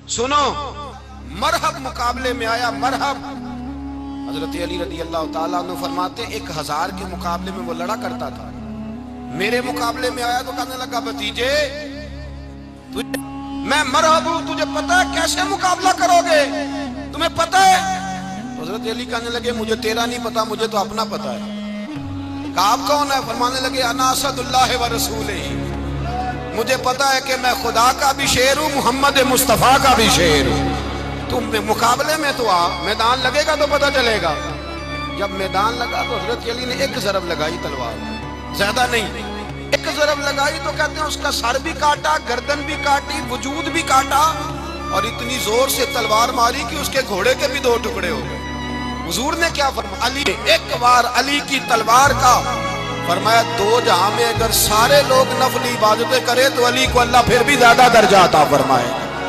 सुनो, मरहब मुकाबले में आया, मरहब। हजरत अली रदी अल्लाह ताला अन्हु फरमाते 1000 के मुकाबले में वो लड़ा करता था। मेरे मुकाबले में आया तो कहने लगा भतीजे मैं मरहब हूं, तुझे पता है कैसे मुकाबला करोगे, तुम्हें पता है? हजरत अली कहने लगे मुझे तेरा नहीं पता, मुझे तो अपना पता है। आप कौन है? फरमाने लगे अना असदुल्लाह व रसूलिही, मुझे पता है कि मैं खुदा का भी शेर हूं, मोहम्मद मुस्तफा का भी शेर हूं। तुम मुकाबले में तो आ, मैदान लगेगा तो पता चलेगा। जब मैदान लगा तो हजरत अली ने एक जरब लगाई तलवार, ज्यादा नहीं, एक जरब लगाई तो कहते हैं उसका सर भी काटा, गर्दन भी काटी, वजूद भी काटा, और इतनी जोर से तलवार मारी कि उसके घोड़े के भी 2 टुकड़े हो गए। हुजूर ने क्या फरमाया? अली, एक बार अली की तलवार का फरमाया 2 जहां में अगर सारे लोग नफली इबादतें करें तो अली को अल्लाह फिर भी ज्यादा दर्जा अता फरमाएगा।